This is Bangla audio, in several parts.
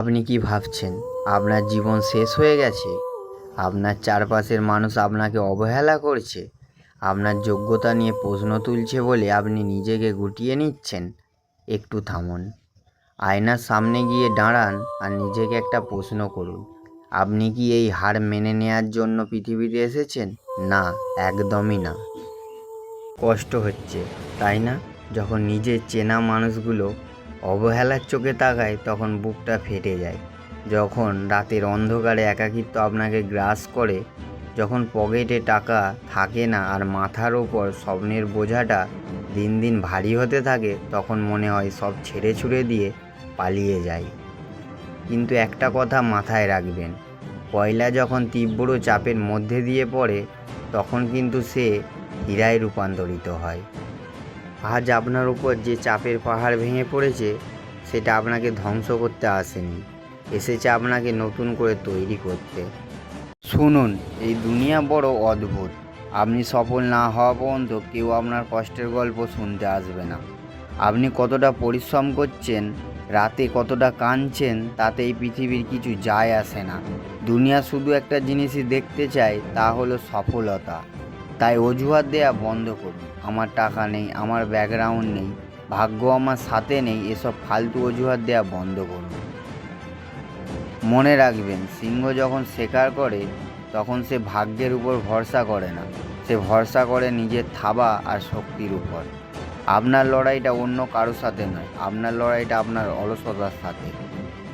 আপনি কি ভাবছেন আপনার জীবন শেষ হয়ে গেছে? আপনার চারপাশের মানুষ আপনাকে অবহেলা করছে? আপনার যোগ্যতা নিয়ে প্রশ্ন তুলছে বলে আপনি নিজেকে গুটিয়ে নিচ্ছেন? একটু থামুন, আয়নার সামনে গিয়ে দাঁড়ান আর নিজেকে একটা প্রশ্ন করুন। আপনি কি এই হার মেনে নেওয়ার জন্য পৃথিবীতে এসেছেন? না, একদমই না। কষ্ট হচ্ছে, তাই না? যখন নিজের চেনা মানুষগুলো অবহেলার চোখে তাকায় তখন বুকটা ফেটে যায়। যখন রাতের অন্ধকারে একাকিত্ব আপনাকে গ্রাস করে, যখন পকেটে টাকা থাকে না আর মাথার ওপর স্বপ্নের বোঝাটা দিন দিন ভারী হতে থাকে, তখন মনে হয় সব ছেড়ে ছুড়ে দিয়ে পালিয়ে যায়। কিন্তু একটা কথা মাথায় রাখবেন, কয়লা যখন তীব্র চাপের মধ্যে দিয়ে পড়ে তখন কিন্তু সে হীরায় রূপান্তরিত হয়। আজ আপনার উপর যে চাপের পাহাড় ভেঙে পড়েছে, সেটা আপনাকে ধ্বংস করতে আসেনি, এসেছে আপনাকে নতুন করে তৈরি করতে। শুনুন, এই দুনিয়া বড় অদ্ভুত। আপনি সফল না হওয়া পর্যন্ত কেউ আপনার কষ্টের গল্প শুনতে আসবে না। আপনি কতটা পরিশ্রম করছেন, রাতে কতটা কাঁদছেন, তাতে এই পৃথিবীর কিছু যায় আসে না। দুনিয়া শুধু একটা জিনিসই দেখতে চায়, তা হলো সফলতা। তাই অজুহাত দেয়া বন্ধ করুন। আমার টাকা নেই, আমার ব্যাকগ্রাউন্ড নেই, ভাগ্য আমার সাথে নেই, এসব ফালতু অজুহাত দেয়া বন্ধ করুন। মনে রাখবেন, সিংহ যখন শিকার করে তখন সে ভাগ্যের উপর ভরসা করে না, সে ভরসা করে নিজের থাবা আর শক্তির উপর। আপনার লড়াইটা অন্য কারোর সাথে নয়, আপনার লড়াইটা আপনার অলসতার সাথে,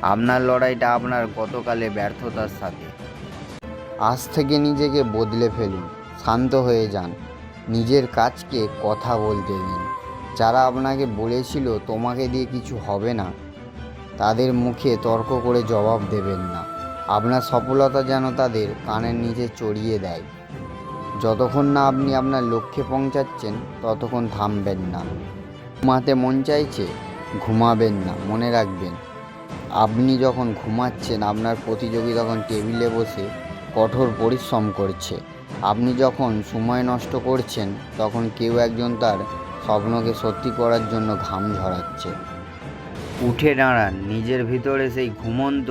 আপনার লড়াইটা আপনার গতকালে ব্যর্থতার সাথে। আজ থেকে নিজেকে বদলে ফেলুন, শান্ত হয়ে যান, নিজের কাজকে কথা বলতে দিন। যারা আপনাকে বলেছিল তোমাকে দিয়ে কিছু হবে না, তাদের মুখে তর্ক করে জবাব দেবেন না। আপনার সফলতা যেন তাদের কানের নিচে চড়িয়ে দেয়। যতক্ষণ না আপনি আপনার লক্ষ্যে পৌঁছাচ্ছেন ততক্ষণ থামবেন না। ঘুমাতে মন চাইছে, ঘুমাবেন না। মনে রাখবেন, আপনি যখন ঘুমাচ্ছেন আপনার প্রতিযোগী তখন টেবিলে বসে কঠোর পরিশ্রম করছে। আপনি যখন সময় নষ্ট করছেন তখন কেউ একজন তার স্বপ্নকে সত্যি করার জন্য ঘাম ঝরাচ্ছে। উঠে দাঁড়ান, নিজের ভিতরে সেই ঘুমন্ত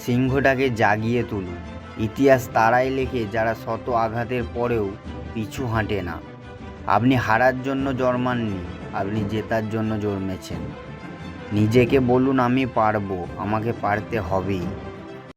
সিংহটাকে জাগিয়ে তুলুন। ইতিহাস তারাই লেখে যারা শত আঘাতের পরেও পিছু হাঁটে না। আপনি হারার জন্য জন্মাননি, আপনি জেতার জন্য জন্মেছেন। নিজেকে বলুন, আমি পারবো, আমাকে পারতে হবেই।